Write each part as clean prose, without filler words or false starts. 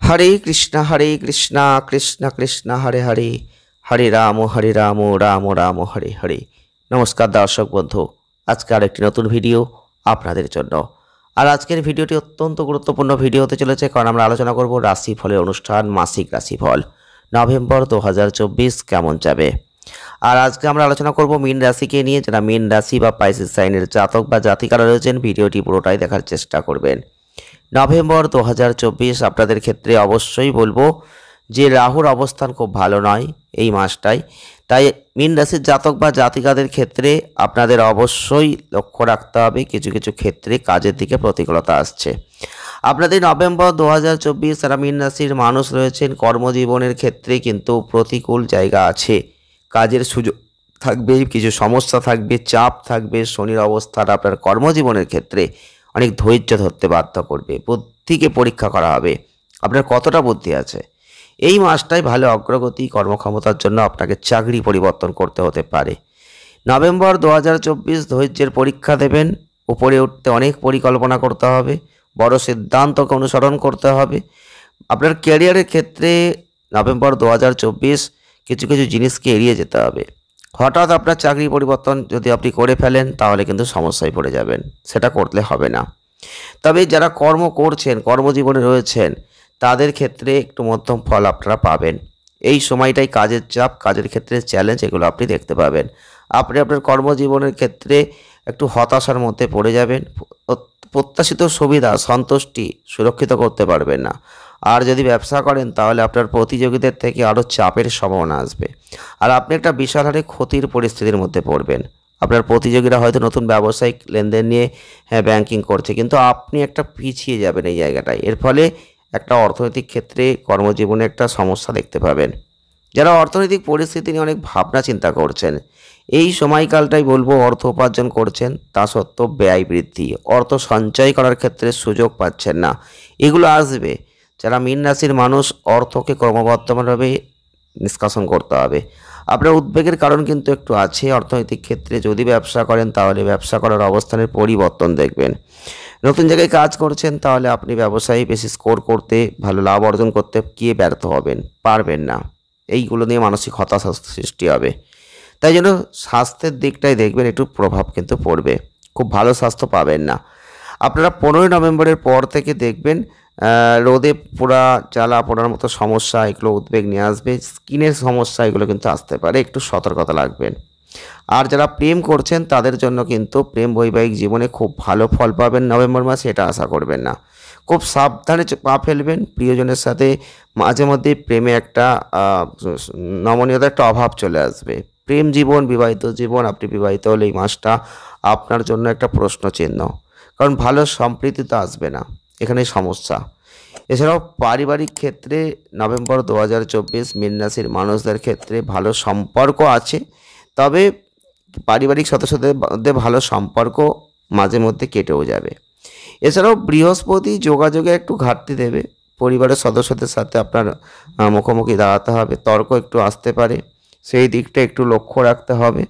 হরে কৃষ্ণ কৃষ্ণ কৃষ্ণ হরে হরে, হরে রাম রাম রাম হরে হরে। নমস্কার দর্শক বন্ধু, আজকে আরেকটি নতুন ভিডিও আপনাদের জন্য। আর আজকের ভিডিওটি অত্যন্ত গুরুত্বপূর্ণ ভিডিও হতে চলেছে, কারণ আমরা আলোচনা করব রাশিফলের অনুষ্ঠান, মাসিক রাশিফল নভেম্বর 2024 কেমন যাবে। আর আজকে আমরা আলোচনা করব মীন রাশিকে নিয়ে। যারা মীন রাশি বা পাইসিস সাইনের জাতক বা জাতিকারা রয়েছেন, ভিডিওটি পুরোটাই দেখার চেষ্টা করবেন। নভেম্বর 2024 আপনাদের ক্ষেত্রে অবশ্যই বলবো যে রাহুর অবস্থান খুব ভালো নয় এই মাসটাই। তাই মীন রাশির জাতক বা জাতিকাদের ক্ষেত্রে আপনাদের অবশ্যই লক্ষ্য রাখতে হবে, কিছু কিছু ক্ষেত্রে কাজের দিকে প্রতিকূলতা আসছে। আপনাদের নভেম্বর 2024 যারা মীন রাশির মানুষ রয়েছেন, কর্মজীবনের ক্ষেত্রে কিন্তু প্রতিকূল জায়গা আছে। কাজের সুযোগ থাকবে, কিছু সমস্যা থাকবে, চাপ থাকবে। শনির অবস্থান আপনার কর্মজীবনের ক্ষেত্রে অনেক ধৈর্য ধরতে বাধ্য করবে। বুদ্ধিকে পরীক্ষা করা হবে, আপনার কতটা বুদ্ধি আছে। এই মাসটাই ভালো অগ্রগতি, কর্মক্ষমতার জন্য আপনাকে চাকরি পরিবর্তন করতে হতে পারে। নভেম্বর 2024 ধৈর্যের পরীক্ষা দেবেন। উপরে উঠতে অনেক পরিকল্পনা করতে হবে, বড় সিদ্ধান্তকে অনুসরণ করতে হবে। আপনার ক্যারিয়ারের ক্ষেত্রে নভেম্বর 2024 কিছু কিছু জিনিসকে এড়িয়ে যেতে হবে। হঠাৎ আপনার চাকরি পরিবর্তন যদি আপনি করে ফেলেন, তাহলে কিন্তু সমস্যায় পড়ে যাবেন, সেটা করলে হবে না। তবে যারা কর্ম করছেন, কর্মজীবনে রয়েছেন, তাদের ক্ষেত্রে একটু মধ্যম ফল আপনারা পাবেন। এই সময়টাই কাজের চাপ, কাজের ক্ষেত্রে চ্যালেঞ্জ, এগুলো আপনি দেখতে পাবেন। আপনি আপনার কর্মজীবনের ক্ষেত্রে একটু হতাশার মধ্যে পড়ে যাবেন। প্রত্যাশিত সুবিধা, সন্তুষ্টি সুরক্ষিত করতে পারবেন না। আর যদি ব্যবসা করেন, তাহলে আপনার প্রতিযোগীদের থেকে আরও চাপের সম্ভাবনা আসবে। আর আপনি একটা বিশাল হারে ক্ষতির পরিস্থিতির মধ্যে পড়বেন। আপনার প্রতিযোগীরা হয়তো নতুন ব্যবসায়িক লেনদেন নিয়ে ব্যাংকিং করছে, কিন্তু আপনি একটা পিছিয়ে যাবেন এই জায়গাটায়। এর ফলে একটা অর্থনৈতিক ক্ষেত্রে কর্মজীবনে একটা সমস্যা দেখতে পাবেন। যারা অর্থনৈতিক পরিস্থিতি নিয়ে অনেক ভাবনা চিন্তা করছেন, এই সময়কালটাই বলবো অর্থ উপার্জন করছেন, তা সত্ত্বেও ব্যয় বৃদ্ধি, অর্থ সঞ্চয় করার ক্ষেত্রে সুযোগ পাচ্ছেন না, এগুলো আসবে। যারা মীন রাশির মানুষ, অর্থকে ক্রমবর্ধমানভাবে নিষ্কাশন করতে হবে। আপনার উদ্বেগের কারণ কিন্তু একটু আছে অর্থনৈতিক ক্ষেত্রে। যদি ব্যবসা করেন, তাহলে ব্যবসা করার অবস্থানের পরিবর্তন দেখবেন। নতুন জায়গায় কাজ করছেন, তাহলে আপনি ব্যবসায়ী বেশি স্কোর করতে, ভালো লাভ অর্জন করতে গিয়ে ব্যর্থ হবেন, পারবেন না। এইগুলো নিয়ে মানসিক হতাশা সৃষ্টি হবে। তাই জন্য স্বাস্থ্যের দিকটাই দেখবেন, একটু প্রভাব কিন্তু পড়বে, খুব ভালো স্বাস্থ্য পাবেন না। আপনারা 15 নভেম্বরের পর থেকে দেখবেন রোদে পোড়া, জ্বালা পোড়ার মতো সমস্যা, এগুলো উদ্বেগ নিয়ে আসবে। স্কিনের সমস্যা, এগুলো কিন্তু আসতে পারে, একটু সতর্কতা লাগবেন। আর যারা প্রেম করছেন, তাদের জন্য কিন্তু প্রেম বৈবাহিক জীবনে খুব ভালো ফল পাবেন নভেম্বর মাসে, এটা আশা করবেন না। খুব সাবধানে পা ফেলবেন। প্রিয়জনের সাথে মাঝে মধ্যে প্রেমে একটা নমনীয়তা, একটা অভাব চলে আসবে। প্রেম জীবন, বিবাহিত জীবন, আপনি বিবাহিত হলে এই মাসটা আপনার জন্য একটা প্রশ্ন চিহ্ন, কারণ ভালো সম্প্রীতি তো আসবে না, এখানেই সমস্যা। এছাড়াও পারিবারিক ক্ষেত্রে নভেম্বর 2024 মীন রাশির মানুষদের ক্ষেত্রে ভালো সম্পর্ক আছে, তবে পারিবারিক সদস্যদের মধ্যে ভালো সম্পর্ক মাঝে মধ্যে কেটেও যাবে। এছাড়াও বৃহস্পতি যোগাযোগে একটু ঘাটতি দেবে। পরিবারের সদস্যদের সাথে আপনার মুখোমুখি দাঁড়াতে হবে, তর্ক একটু আসতে পারে, সেই দিকটা একটু লক্ষ্য রাখতে হবে।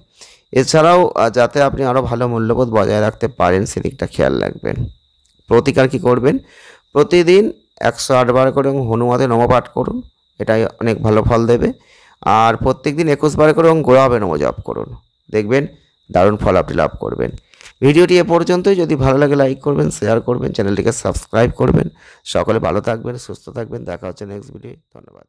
এছাড়াও যাতে আপনি আরও ভালো মূল্যবোধ বজায় রাখতে পারেন, সেদিকটা খেয়াল রাখবেন। প্রতিকার কী করবেন? প্রতিদিন 108 বার করে হনুমানের নম পাঠ করুন, এটাই অনেক ভালো ফল দেবে। আর প্রত্যেক দিন 21 বার করে গোড়াবে নম জপ করুন, দেখবেন দারুণ ফল আপনি লাভ করবেন। ভিডিওটি এ পর্যন্তই। যদি ভালো লাগে লাইক করবেন, শেয়ার করবেন, চ্যানেলটিকে সাবস্ক্রাইব করবেন। সকলে ভালো থাকবেন, সুস্থ থাকবেন। দেখা হচ্ছে নেক্সট ভিডিও। ধন্যবাদ।